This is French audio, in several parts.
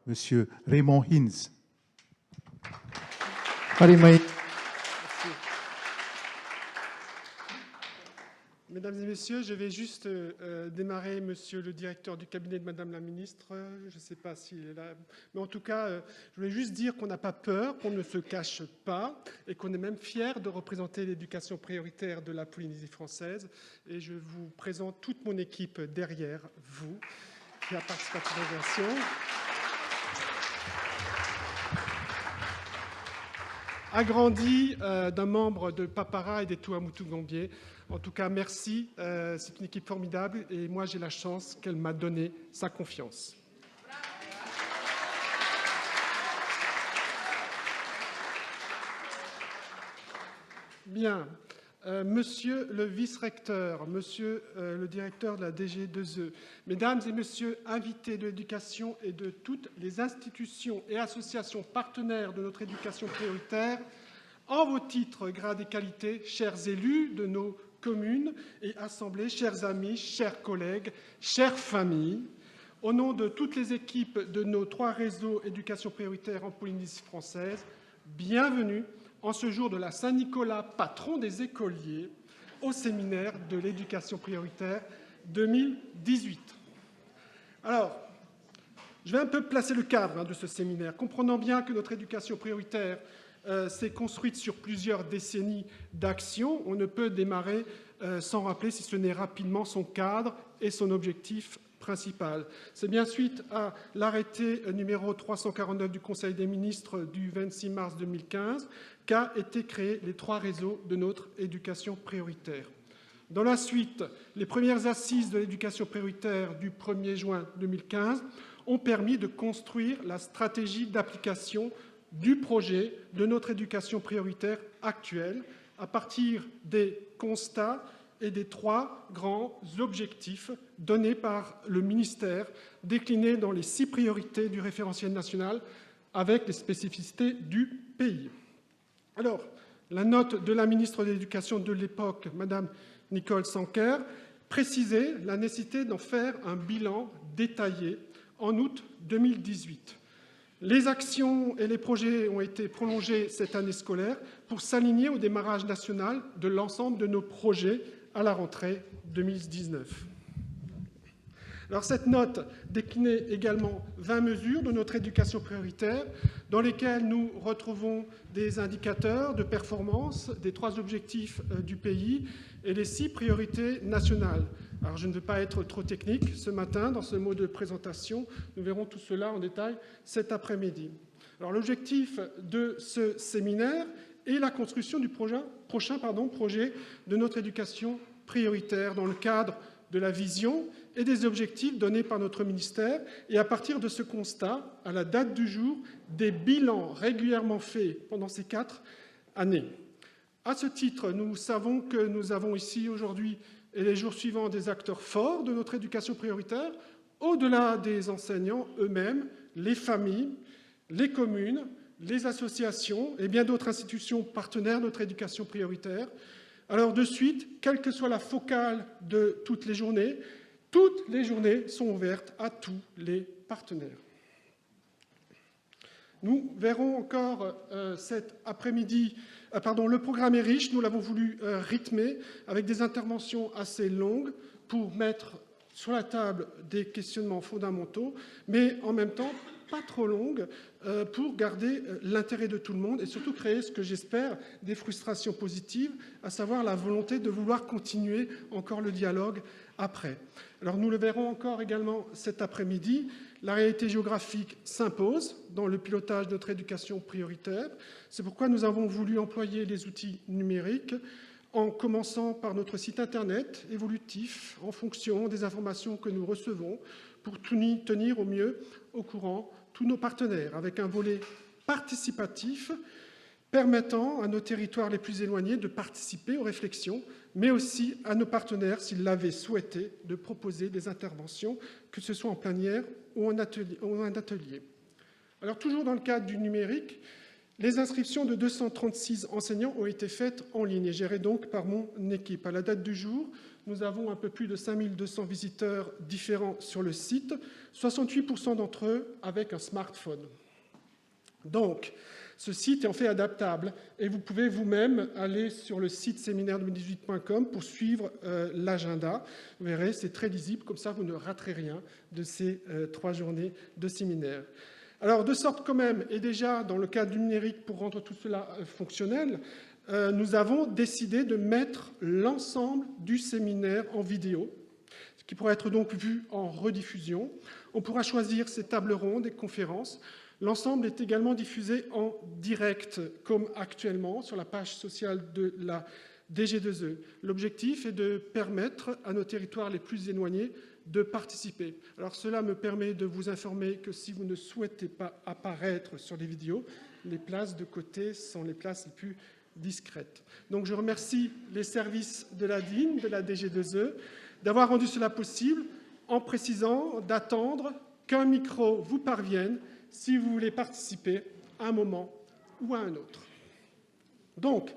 M. Raymond Hinz. Mesdames et messieurs, je vais juste démarrer, monsieur le directeur du cabinet de madame la ministre. Je ne sais pas s'il est là. Mais en tout cas, je voulais juste dire qu'on n'a pas peur, qu'on ne se cache pas et qu'on est même fiers de représenter l'éducation prioritaire de la Polynésie française. Et je vous présente toute mon équipe derrière vous qui a participé à cette organisation. Agrandi d'un membre de Papara et des Tuamotu Gambier. En tout cas, merci. C'est une équipe formidable et moi, j'ai la chance qu'elle m'a donné sa confiance. Bien. Monsieur le vice-recteur, monsieur le directeur de la DG2E, mesdames et messieurs invités de l'éducation et de toutes les institutions et associations partenaires de notre éducation prioritaire, en vos titres, grades et qualités, chers élus de nos communes et assemblées, chers amis, chers collègues, chères familles, au nom de toutes les équipes de nos 3 réseaux éducation prioritaire en Polynésie française, bienvenue en ce jour de la Saint-Nicolas, patron des écoliers, au séminaire de l'éducation prioritaire 2018. Alors, je vais un peu placer le cadre de ce séminaire, comprenant bien que notre éducation prioritaire s'est construite sur plusieurs décennies d'action. On ne peut démarrer sans rappeler, si ce n'est rapidement, son cadre et son objectif principal. C'est bien suite à l'arrêté numéro 349 du Conseil des ministres du 26 mars 2015 qu'a été créé les 3 réseaux de notre éducation prioritaire. Dans la suite, les premières assises de l'éducation prioritaire du 1er juin 2015 ont permis de construire la stratégie d'application du projet de notre éducation prioritaire actuelle à partir des constats et des 3 grands objectifs donnés par le ministère, déclinés dans les 6 priorités du référentiel national avec les spécificités du pays. Alors, la note de la ministre de l'Éducation de l'époque, Madame Nicole Sanquer, précisait la nécessité d'en faire un bilan détaillé en août 2018. Les actions et les projets ont été prolongés cette année scolaire pour s'aligner au démarrage national de l'ensemble de nos projets à la rentrée 2019. Alors, cette note déclinait également 20 mesures de notre éducation prioritaire dans lesquelles nous retrouvons des indicateurs de performance, des 3 objectifs du pays et les 6 priorités nationales. Alors, je ne veux pas être trop technique ce matin dans ce mot de présentation. Nous verrons tout cela en détail cet après-midi. Alors, l'objectif de ce séminaire est la construction du prochain projet de notre éducation prioritaire dans le cadre de la vision et des objectifs donnés par notre ministère et à partir de ce constat, à la date du jour, des bilans régulièrement faits pendant ces 4 années. À ce titre, nous savons que nous avons ici aujourd'hui et les jours suivants des acteurs forts de notre éducation prioritaire, au-delà des enseignants eux-mêmes, les familles, les communes, les associations et bien d'autres institutions partenaires de notre éducation prioritaire. Alors de suite, quelle que soit la focale de toutes les journées sont ouvertes à tous les partenaires. Nous verrons encore cet après-midi, le programme est riche, nous l'avons voulu rythmer avec des interventions assez longues pour mettre sur la table des questionnements fondamentaux, mais en même temps pas trop longues pour garder l'intérêt de tout le monde et surtout créer ce que j'espère des frustrations positives, à savoir la volonté de vouloir continuer encore le dialogue après. Alors nous le verrons encore également cet après-midi, la réalité géographique s'impose dans le pilotage de notre éducation prioritaire. C'est pourquoi nous avons voulu employer les outils numériques en commençant par notre site internet évolutif en fonction des informations que nous recevons pour tenir au mieux au courant tous nos partenaires, avec un volet participatif permettant à nos territoires les plus éloignés de participer aux réflexions, mais aussi à nos partenaires, s'ils l'avaient souhaité, de proposer des interventions, que ce soit en plénière ou en atelier. Alors, toujours dans le cadre du numérique, les inscriptions de 236 enseignants ont été faites en ligne et gérées donc par mon équipe. À la date du jour, nous avons un peu plus de 5200 visiteurs différents sur le site, 68% d'entre eux avec un smartphone. Donc, ce site est en fait adaptable et vous pouvez vous-même aller sur le site séminaire2018.com pour suivre l'agenda. Vous verrez, c'est très lisible, comme ça vous ne raterez rien de ces 3 journées de séminaire. Alors, de sorte quand même, et déjà dans le cadre du numérique pour rendre tout cela fonctionnel, nous avons décidé de mettre l'ensemble du séminaire en vidéo, ce qui pourra être donc vu en rediffusion. On pourra choisir ces tables rondes et conférences. L'ensemble est également diffusé en direct, comme actuellement, sur la page sociale de la DG2E. L'objectif est de permettre à nos territoires les plus éloignés de participer. Alors cela me permet de vous informer que si vous ne souhaitez pas apparaître sur les vidéos, les places de côté sont les places les plus discrètes. Donc je remercie les services de la DIN, de la DG2E, d'avoir rendu cela possible en précisant d'attendre qu'un micro vous parvienne si vous voulez participer à un moment ou à un autre. Donc,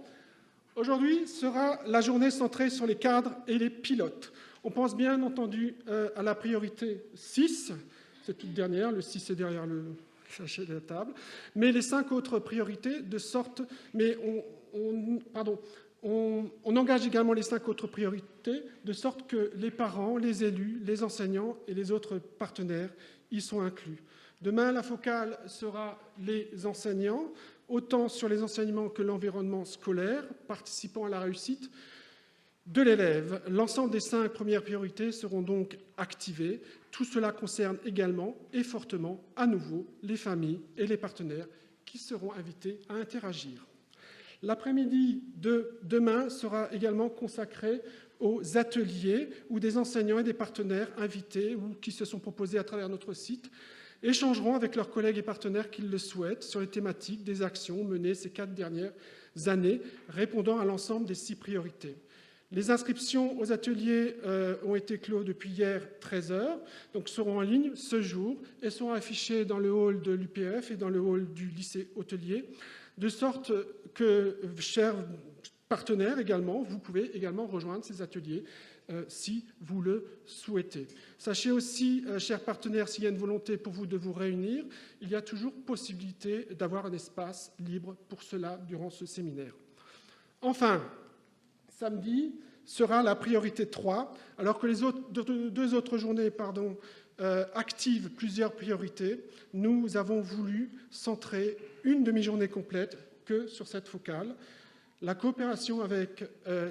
aujourd'hui sera la journée centrée sur les cadres et les pilotes. On pense bien entendu à la priorité 6, c'est toute dernière, le 6 est derrière le sachet de la table, mais les 5 autres priorités de sorte... Mais on engage également les 5 autres priorités de sorte que les parents, les élus, les enseignants et les autres partenaires y sont inclus. Demain, la focale sera les enseignants, autant sur les enseignements que l'environnement scolaire, participant à la réussite de l'élève. L'ensemble des 5 premières priorités seront donc activées. Tout cela concerne également et fortement, à nouveau, les familles et les partenaires qui seront invités à interagir. L'après-midi de demain sera également consacré aux ateliers où des enseignants et des partenaires invités ou qui se sont proposés à travers notre site échangeront avec leurs collègues et partenaires qui le souhaitent sur les thématiques des actions menées ces 4 dernières années, répondant à l'ensemble des 6 priorités. Les inscriptions aux ateliers ont été clos depuis hier 13h, donc seront en ligne ce jour et seront affichées dans le hall de l'UPF et dans le hall du lycée hôtelier, de sorte que, chers partenaires également, vous pouvez également rejoindre ces ateliers si vous le souhaitez. Sachez aussi, chers partenaires, s'il y a une volonté pour vous de vous réunir, il y a toujours possibilité d'avoir un espace libre pour cela durant ce séminaire. Enfin, samedi sera la priorité 3, alors que les 2 autres journées activent plusieurs priorités. Nous avons voulu centrer une demi-journée complète que sur cette focale. La coopération avec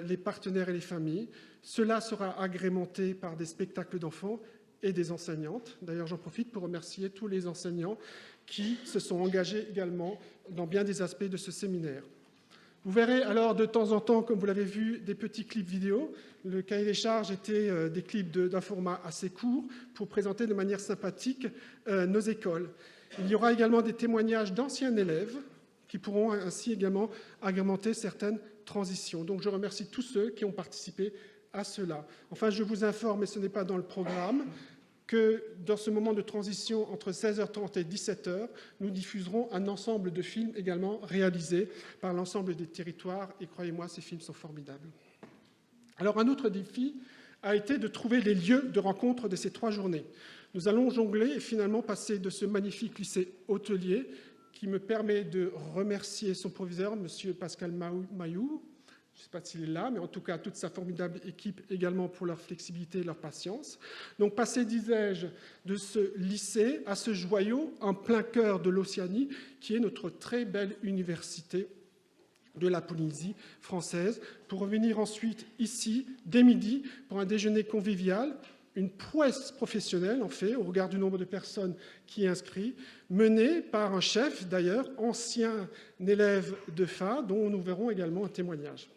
les partenaires et les familles, cela sera agrémenté par des spectacles d'enfants et des enseignantes. D'ailleurs, j'en profite pour remercier tous les enseignants qui se sont engagés également dans bien des aspects de ce séminaire. Vous verrez alors de temps en temps, comme vous l'avez vu, des petits clips vidéo. Le cahier des charges était des clips d'un format assez court pour présenter de manière sympathique nos écoles. Il y aura également des témoignages d'anciens élèves qui pourront ainsi également agrémenter certaines transitions. Donc je remercie tous ceux qui ont participé à cela. Enfin, je vous informe, et ce n'est pas dans le programme, que dans ce moment de transition entre 16h30 et 17h, nous diffuserons un ensemble de films également réalisés par l'ensemble des territoires, et croyez-moi, ces films sont formidables. Alors un autre défi a été de trouver les lieux de rencontre de ces 3 journées. Nous allons jongler et finalement passer de ce magnifique lycée hôtelier qui me permet de remercier son proviseur, M. Pascal Mailloux, je ne sais pas s'il est là, mais en tout cas toute sa formidable équipe également pour leur flexibilité et leur patience. Donc passer, disais-je, de ce lycée à ce joyau en plein cœur de l'Océanie, qui est notre très belle université de la Polynésie française, pour revenir ensuite ici, dès midi, pour un déjeuner convivial, une prouesse professionnelle, en fait, au regard du nombre de personnes qui y inscrites, menée par un chef, d'ailleurs, ancien élève de FA, dont nous verrons également un témoignage.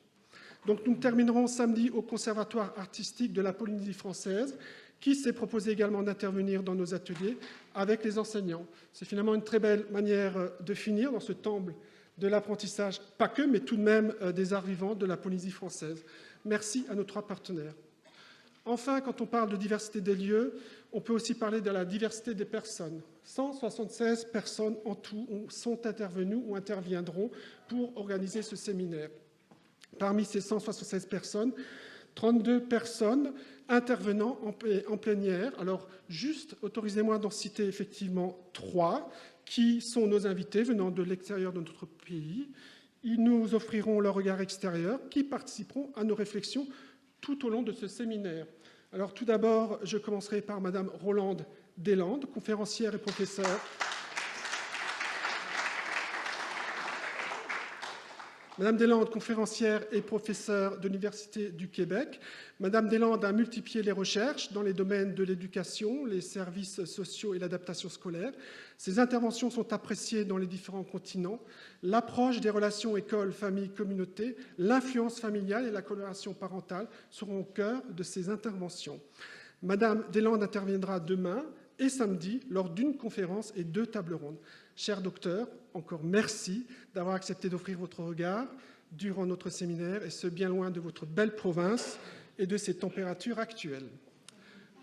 Donc nous terminerons samedi au Conservatoire artistique de la Polynésie française, qui s'est proposé également d'intervenir dans nos ateliers avec les enseignants. C'est finalement une très belle manière de finir dans ce temple de l'apprentissage, pas que, mais tout de même des arts vivants de la Polynésie française. Merci à nos 3 partenaires. Enfin, quand on parle de diversité des lieux, on peut aussi parler de la diversité des personnes. 176 personnes en tout sont intervenues ou interviendront pour organiser ce séminaire. Parmi ces 176 personnes, 32 personnes intervenant en plénière. Alors, juste, autorisez-moi d'en citer effectivement 3, qui sont nos invités venant de l'extérieur de notre pays. Ils nous offriront leur regard extérieur, qui participeront à nos réflexions tout au long de ce séminaire. Alors, tout d'abord, je commencerai par Madame Rolande Deslandes, conférencière et professeure. Madame Deslandes, conférencière et professeure de l'Université du Québec. Madame Deslandes a multiplié les recherches dans les domaines de l'éducation, les services sociaux et l'adaptation scolaire. Ses interventions sont appréciées dans les différents continents. L'approche des relations école, famille, communauté, l'influence familiale et la collaboration parentale seront au cœur de ses interventions. Madame Deslandes interviendra demain et samedi lors d'une conférence et 2 tables rondes. Cher docteur, encore merci d'avoir accepté d'offrir votre regard durant notre séminaire, et ce bien loin de votre belle province et de ses températures actuelles.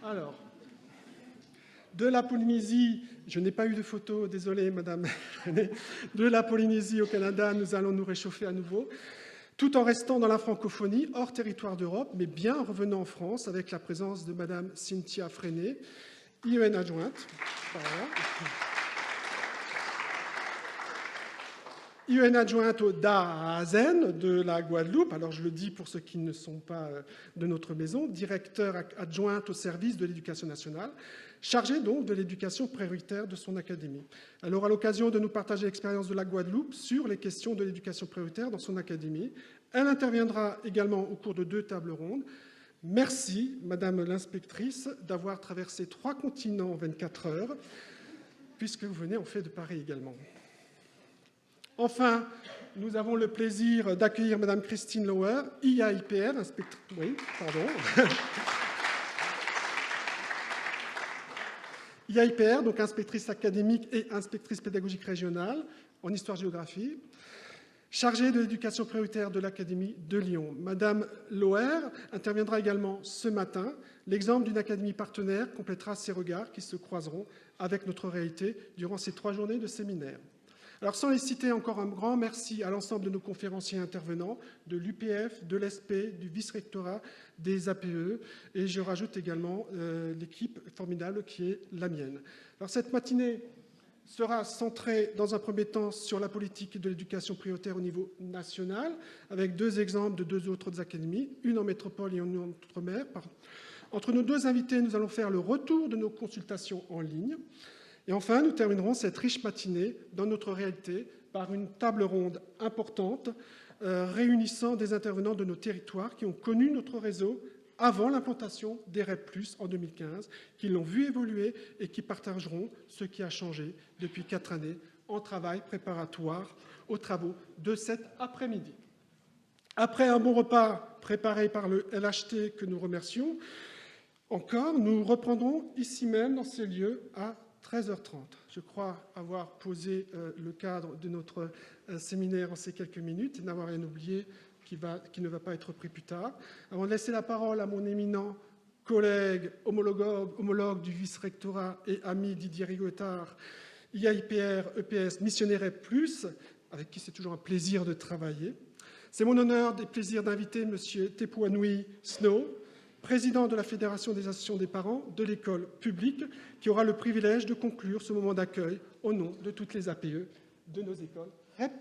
Alors, de la Polynésie, je n'ai pas eu de photo, désolé madame, de la Polynésie au Canada, nous allons nous réchauffer à nouveau, tout en restant dans la francophonie, hors territoire d'Europe, mais bien en revenant en France avec la présence de madame Cynthia Freinet, IEN adjointe. Voilà. IEN adjointe au DAZEN de la Guadeloupe, alors je le dis pour ceux qui ne sont pas de notre maison, directeur adjointe au service de l'éducation nationale, chargée donc de l'éducation prioritaire de son académie. Elle aura l'occasion de nous partager l'expérience de la Guadeloupe sur les questions de l'éducation prioritaire dans son académie. Elle interviendra également au cours de 2 tables rondes. Merci, Madame l'inspectrice, d'avoir traversé 3 continents en 24 heures, puisque vous venez en fait de Paris également. Enfin, nous avons le plaisir d'accueillir Madame Christine Lauer, IAIPR, inspectrice... Oui, pardon. IAIPR, donc inspectrice académique et inspectrice pédagogique régionale en histoire-géographie, chargée de l'éducation prioritaire de l'Académie de Lyon. Madame Lauer interviendra également ce matin. L'exemple d'une académie partenaire complétera ces regards qui se croiseront avec notre réalité durant ces 3 journées de séminaire. Alors, sans les citer, encore un grand merci à l'ensemble de nos conférenciers intervenants, de l'UPF, de l'ESP, du vice-rectorat, des APE, et je rajoute également l'équipe formidable qui est la mienne. Alors, cette matinée sera centrée dans un premier temps sur la politique de l'éducation prioritaire au niveau national, avec 2 exemples de 2 autres académies, une en métropole et une en outre-mer. Entre nos 2 invités, nous allons faire le retour de nos consultations en ligne. Et enfin, nous terminerons cette riche matinée dans notre réalité par une table ronde importante réunissant des intervenants de nos territoires qui ont connu notre réseau avant l'implantation des REP+, en 2015, qui l'ont vu évoluer et qui partageront ce qui a changé depuis 4 années en travail préparatoire aux travaux de cet après-midi. Après un bon repas préparé par le LHT que nous remercions, encore, nous reprendrons ici même dans ces lieux à 13h30. Je crois avoir posé le cadre de notre séminaire en ces quelques minutes et n'avoir rien oublié qui ne va pas être repris plus tard. Avant de laisser la parole à mon éminent collègue, homologue du vice-rectorat et ami Didier Rigotard, IAIPR, EPS, missionnaire plus, avec qui c'est toujours un plaisir de travailler. C'est mon honneur et plaisir d'inviter M. Tepuanui Snow, président de la Fédération des associations des parents de l'école publique, qui aura le privilège de conclure ce moment d'accueil au nom de toutes les APE de nos écoles REP+.